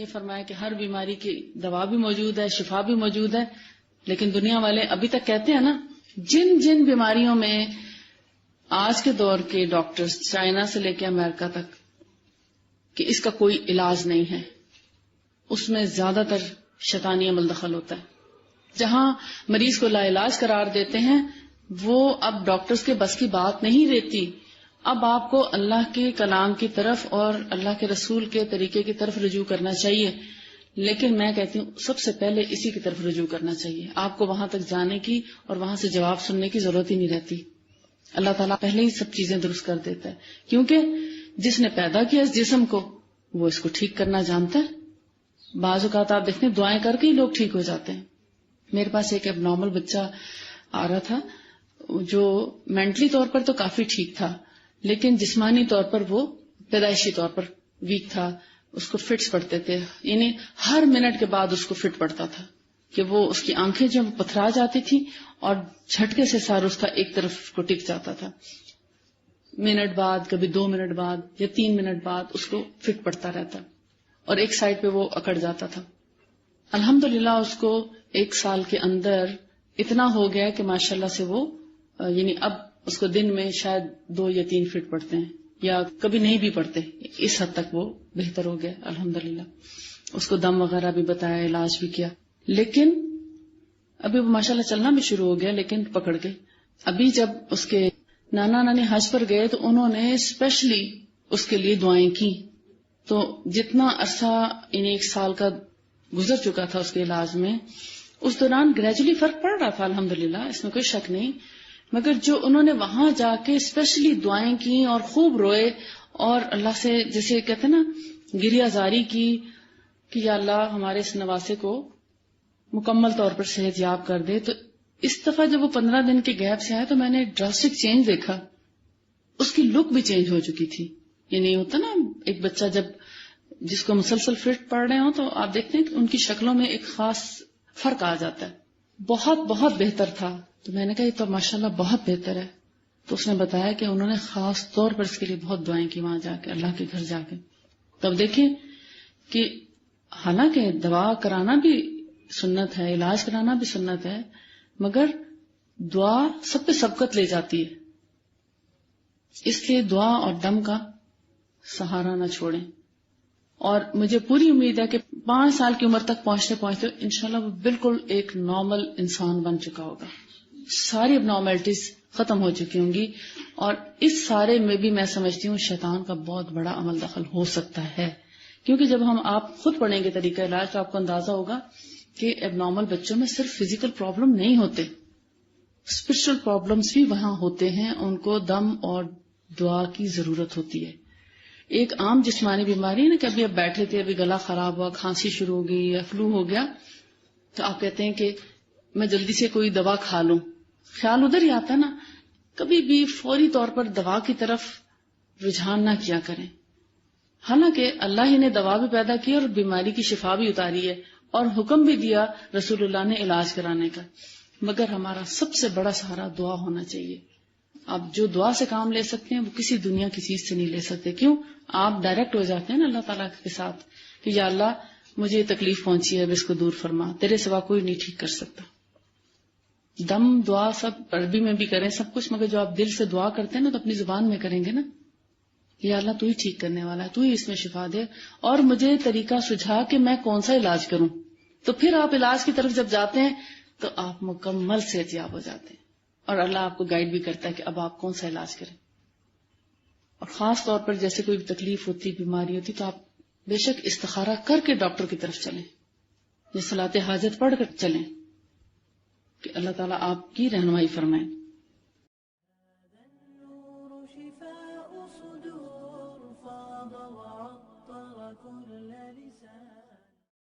یہ فرمایا کہ ہر بیماری کی دوا بھی موجود ہے، شفا بھی موجود ہے، لیکن دنیا والے ابھی تک کہتے ہیں نا، جن جن بیماریوں میں آج کے دور کے ڈاکٹرز چائنا سے لے کے امریکہ تک کہ اس کا کوئی علاج نہیں ہے، اس میں زیادہ تر شیطانی عمل دخل ہوتا ہے. جہاں مریض کو لا علاج قرار دیتے ہیں وہ اب ڈاکٹرز کے بس کی بات نہیں رہتی. اب آپ کو اللہ کے کلام کی طرف اور اللہ کے رسول کے طریقے کی طرف رجوع کرنا چاہیے، لیکن میں کہتی ہوں سب سے پہلے اسی کی طرف رجوع کرنا چاہیے. آپ کو وہاں تک جانے کی اور وہاں سے جواب سننے کی ضرورت ہی نہیں رہتی. اللہ تعالیٰ پہلے ہی سب چیزیں درست کر دیتا ہے، کیونکہ جس نے پیدا کیا اس جسم کو وہ اس کو ٹھیک کرنا جانتا ہے. بعض اوقات آپ دیکھتے ہیں دعائیں کر کے ہی لوگ ٹھیک ہو جاتے ہیں. میرے پاس ایک اب نارمل بچہ آ رہا تھا جو مینٹلی طور پر تو کافی ٹھیک تھا، لیکن جسمانی طور پر وہ پیدائشی طور پر ویک تھا. اس کو فٹس پڑتے تھے، یعنی ہر منٹ کے بعد اس کو فٹ پڑتا تھا کہ وہ اس کی آنکھیں جو پتھرا جاتی تھی اور جھٹکے سے سر اس کا ایک طرف کو ٹک جاتا تھا. منٹ بعد، کبھی 2 منٹ بعد یا 3 منٹ بعد اس کو فٹ پڑتا رہتا اور ایک سائڈ پہ وہ اکڑ جاتا تھا. الحمدللہ اس کو 1 سال کے اندر اتنا ہو گیا کہ ماشاءاللہ سے وہ یعنی اب اس کو دن میں شاید 2 یا 3 فٹ پڑتے ہیں یا کبھی نہیں بھی پڑتے. اس حد تک وہ بہتر ہو گیا الحمدللہ. اس کو دم وغیرہ بھی بتایا، علاج بھی کیا، لیکن ابھی وہ ماشاءاللہ چلنا بھی شروع ہو گیا، لیکن پکڑ گئے. ابھی جب اس کے نانا نانی حج پر گئے تو انہوں نے اسپیشلی اس کے لیے دعائیں کی. تو جتنا عرصہ یعنی 1 سال کا گزر چکا تھا اس کے علاج میں، اس دوران گریجولی فرق پڑ رہا تھا الحمدللہ، اس میں کوئی شک نہیں. مگر جو انہوں نے وہاں جا کے اسپیشلی دعائیں کی اور خوب روئے اور اللہ سے جیسے کہتے ہیں نا گریہ زاری کی کہ یا اللہ ہمارے اس نواسے کو مکمل طور پر صحت یاب کر دے. تو اس دفعہ جب وہ 15 دن کے گیپ سے آئے تو میں نے ڈراسٹک چینج دیکھا. اس کی لک بھی چینج ہو چکی تھی. یعنی ہوتا نا ایک بچہ جب جس کو مسلسل فٹ پڑ رہے ہوں تو آپ دیکھتے ہیں کہ ان کی شکلوں میں ایک خاص فرق آ جاتا ہے. بہت بہت بہتر تھا. تو میں نے کہا یہ تو ماشاءاللہ بہت بہتر ہے. تو اس نے بتایا کہ انہوں نے خاص طور پر اس کے لیے بہت دعائیں کی وہاں جا کے، اللہ کے گھر جا کے. تب دیکھیں کہ حالانکہ دوا کرانا بھی سنت ہے، علاج کرانا بھی سنت ہے، مگر دعا سب پہ سبقت لے جاتی ہے. اس لیے دعا اور دم کا سہارا نہ چھوڑیں. اور مجھے پوری امید ہے کہ 5 سال کی عمر تک پہنچتے پہنچتے انشاءاللہ وہ بالکل ایک نارمل انسان بن چکا ہوگا. ساری اب نارملٹیز ختم ہو چکی ہوں گی. اور اس سارے میں بھی میں سمجھتی ہوں شیطان کا بہت بڑا عمل دخل ہو سکتا ہے، کیونکہ جب ہم آپ خود پڑھیں گے طریقہ علاج تو آپ کو اندازہ ہوگا کہ اب نارمل بچوں میں صرف فزیکل پرابلم نہیں ہوتے، اسپرچل پرابلمس بھی وہاں ہوتے ہیں. ان کو دم اور دعا کی ضرورت ہوتی ہے. ایک عام جسمانی بیماری ہے نا کہ ابھی اب بیٹھے تھے، ابھی گلا خراب ہوا، کھانسی شروع ہو گئی یا فلو ہو گیا، تو آپ کہتے ہیں کہ میں جلدی سے کوئی دوا کھا لوں. خیال ادھر ہی آتا ہے نا. کبھی بھی فوری طور پر دوا کی طرف رجحان نہ کیا کریں. حالانکہ اللہ ہی نے دوا بھی پیدا کی اور بیماری کی شفا بھی اتاری ہے اور حکم بھی دیا رسول اللہ نے علاج کرانے کا، مگر ہمارا سب سے بڑا سہارا دعا ہونا چاہیے. آپ جو دعا سے کام لے سکتے ہیں وہ کسی دنیا کی چیز سے نہیں لے سکتے. کیوں؟ آپ ڈائریکٹ ہو جاتے ہیں نا اللہ تعالیٰ کے ساتھ کہ یا اللہ مجھے یہ تکلیف پہنچی ہے، اب اس کو دور فرما، تیرے سوا کوئی نہیں ٹھیک کر سکتا. دم دعا سب عربی میں بھی کریں سب کچھ، مگر جو آپ دل سے دعا کرتے ہیں نا تو اپنی زبان میں کریں گے نا، یا اللہ تو ہی ٹھیک کرنے والا ہے، تو ہی اس میں شفا دے اور مجھے طریقہ سجھا کہ میں کون سا علاج کروں. تو پھر آپ علاج کی طرف جب جاتے ہیں تو آپ مکمل صحت یاب ہو جاتے ہیں اور اللہ آپ کو گائیڈ بھی کرتا ہے کہ اب آپ کون سا علاج کریں. اور خاص طور پر جیسے کوئی تکلیف ہوتی، بیماری ہوتی، تو آپ بے شک استخارہ کر کے ڈاکٹر کی طرف چلیں یا صلاۃ حاجت پڑھ کر چلیں کہ اللہ تعالیٰ آپ کی رہنمائی فرمائیں. شفاء صدور فاض وعطر كل لسان